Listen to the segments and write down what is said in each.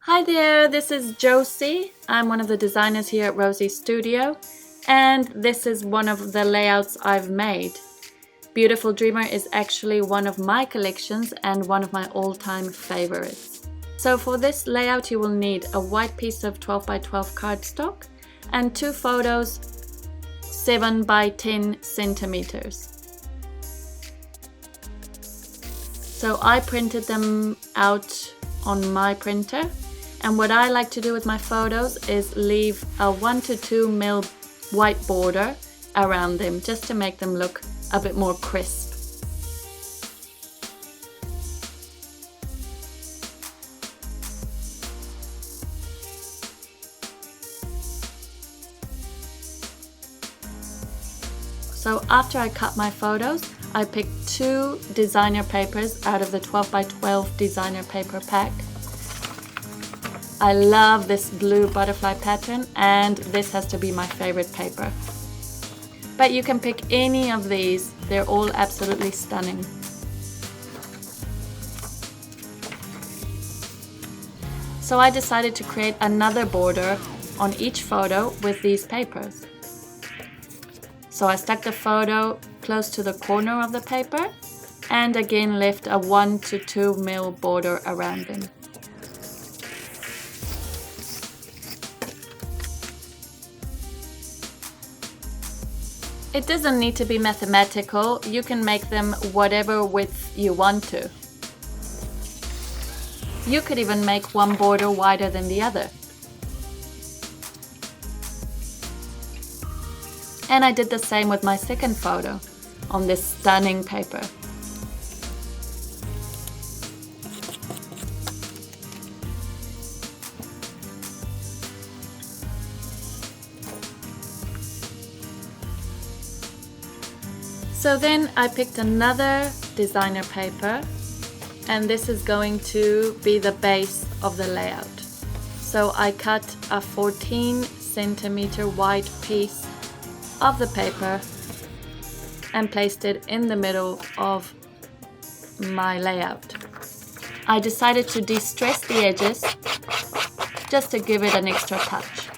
Hi there, this is Josie. I'm one of the designers here at Rosie Studio, and this is one of the layouts I've made. Beautiful Dreamer is actually one of my collections and one of my all-time favorites. So for this layout you will need a white piece of 12 by 12 cardstock and two photos 7 by 10 centimeters. So I printed them out on my printer. And what I like to do with my photos is leave a 1 to 2 mil white border around them just to make them look a bit more crisp. So after I cut my photos, I picked two designer papers out of the 12 by 12 designer paper pack. I love this blue butterfly pattern, and this has to be my favorite paper. But you can pick any of these, they're all absolutely stunning. So I decided to create another border on each photo with these papers. So I stuck the photo close to the corner of the paper and again left a 1 to 2 mil border around them. It doesn't need to be mathematical, you can make them whatever width you want to. You could even make one border wider than the other. And I did the same with my second photo on this stunning paper. So then I picked another designer paper, and this is going to be the base of the layout. So I cut a 14 centimeter wide piece of the paper and placed it in the middle of my layout. I decided to de-stress the edges just to give it an extra touch.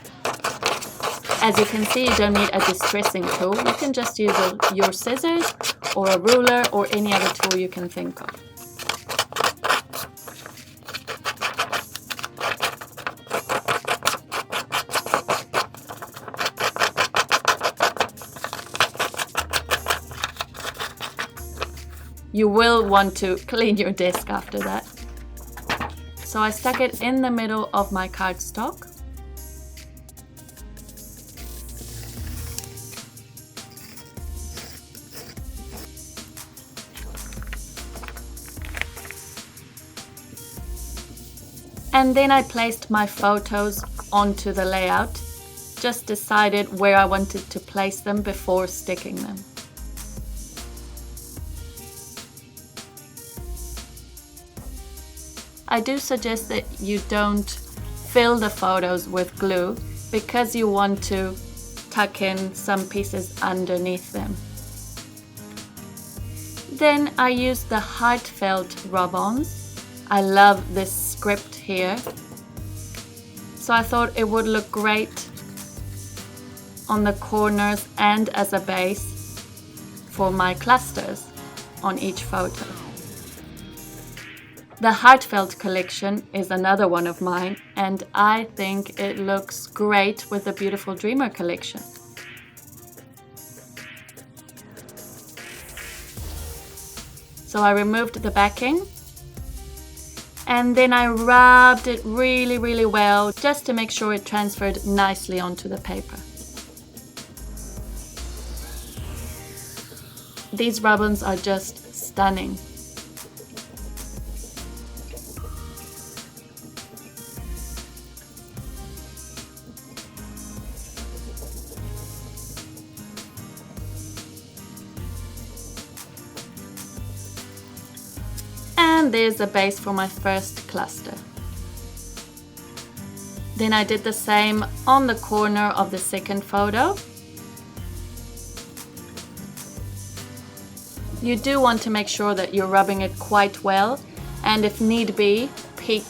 As you can see, you don't need a distressing tool. You can just use your scissors or a ruler or any other tool you can think of. You will want to clean your desk after that. So I stuck it in the middle of my cardstock. And then I placed my photos onto the layout, just decided where I wanted to place them before sticking them. I do suggest that you don't fill the photos with glue because you want to tuck in some pieces underneath them. Then I used the HEARTFELT Rub-ons. I love this script here, so I thought it would look great on the corners and as a base for my clusters on each photo. The HEARTFELT collection is another one of mine, and I think it looks great with the Beautiful Dreamer collection. So I removed the backing, and then I rubbed it really well just to make sure it transferred nicely onto the paper. These rub-ons are just stunning. And there's the base for my first cluster. Then I did the same on the corner of the second photo. You do want to make sure that you're rubbing it quite well, and if need be, peek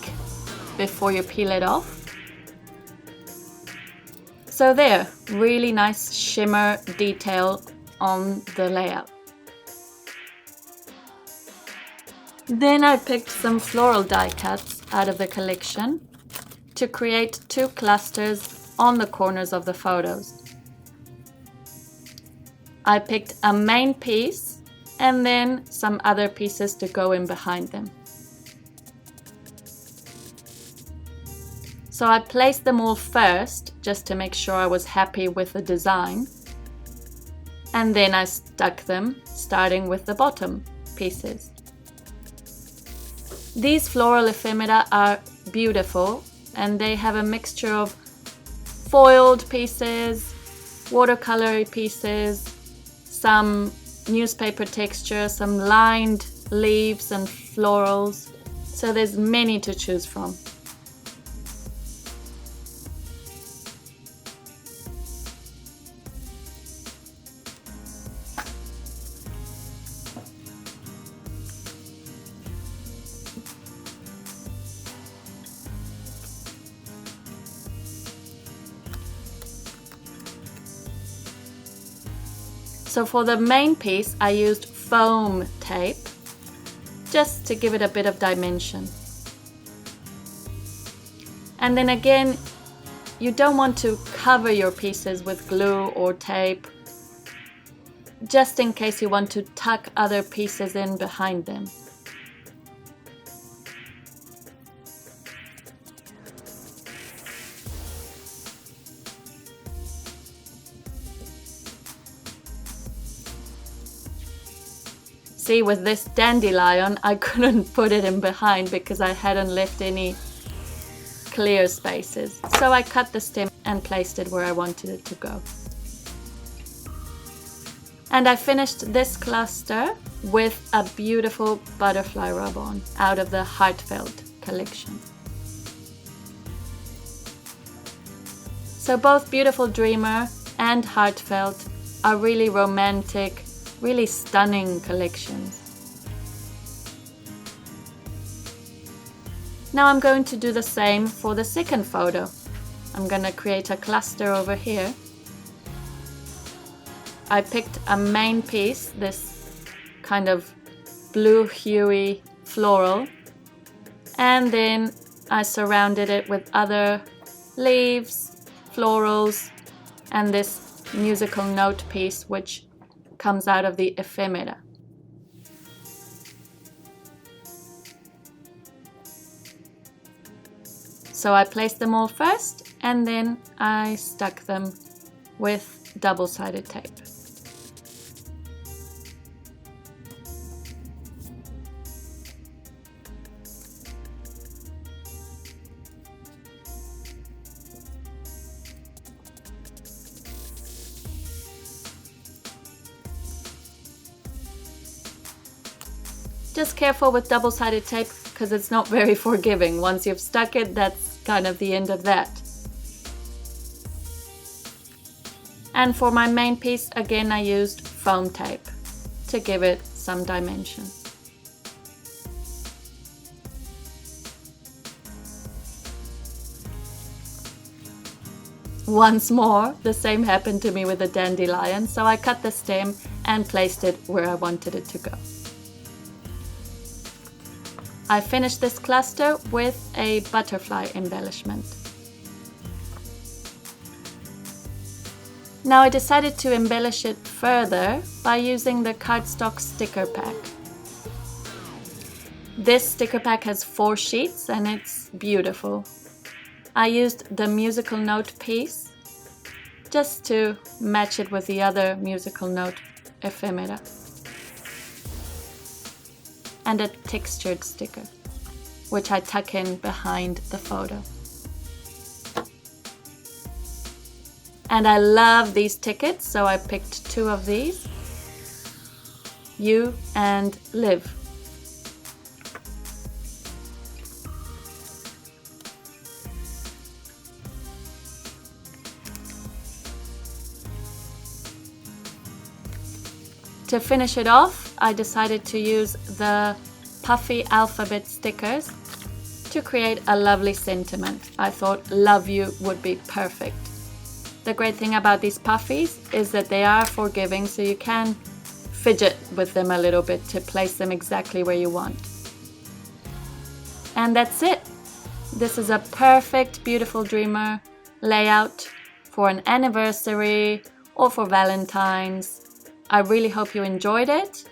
before you peel it off. So there, really nice shimmer detail on the layout. Then I picked some floral die cuts out of the collection to create 2 clusters on the corners of the photos. I picked a main piece and then some other pieces to go in behind them. So I placed them all first just to make sure I was happy with the design. And then I stuck them, starting with the bottom pieces. These floral ephemera are beautiful and they have a mixture of foiled pieces, watercolor pieces, some newspaper texture, some lined leaves and florals. So there's many to choose from. So for the main piece, I used foam tape just to give it a bit of dimension. And then again, you don't want to cover your pieces with glue or tape, just in case you want to tuck other pieces in behind them. See, with this dandelion, I couldn't put it in behind because I hadn't left any clear spaces. So I cut the stem and placed it where I wanted it to go. And I finished this cluster with a beautiful butterfly rub-on out of the HEARTFELT collection. So both Beautiful Dreamer and HEARTFELT are really romantic, really stunning collections. Now I'm going to do the same for the second photo. I'm going to create a cluster over here. I picked a main piece, this kind of blue huey floral, and then I surrounded it with other leaves, florals, and this musical note piece which comes out of the ephemera. So I placed them all first and then I stuck them with double-sided tape. Just careful with double-sided tape because it's not very forgiving. Once you've stuck it, that's kind of the end of that. And for my main piece, again, I used foam tape to give it some dimension. Once more, the same happened to me with the dandelion, so I cut the stem and placed it where I wanted it to go. I finished this cluster with a butterfly embellishment. Now I decided to embellish it further by using the Cardstock sticker pack. This sticker pack has 4 sheets and it's beautiful. I used the musical note piece just to match it with the other musical note ephemera. And a textured sticker, which I tuck in behind the photo. And I love these tickets, so I picked 2 of these, You and Live. To finish it off, I decided to use the Puffy alphabet stickers to create a lovely sentiment. I thought love you would be perfect. The great thing about these puffies is that they are forgiving, so you can fidget with them a little bit to place them exactly where you want. And that's it. This is a perfect, beautiful dreamer layout for an anniversary or for Valentine's. I really hope you enjoyed it,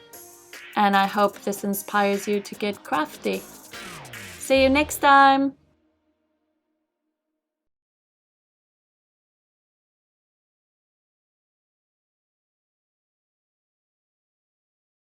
and I hope this inspires you to get crafty. See you next time!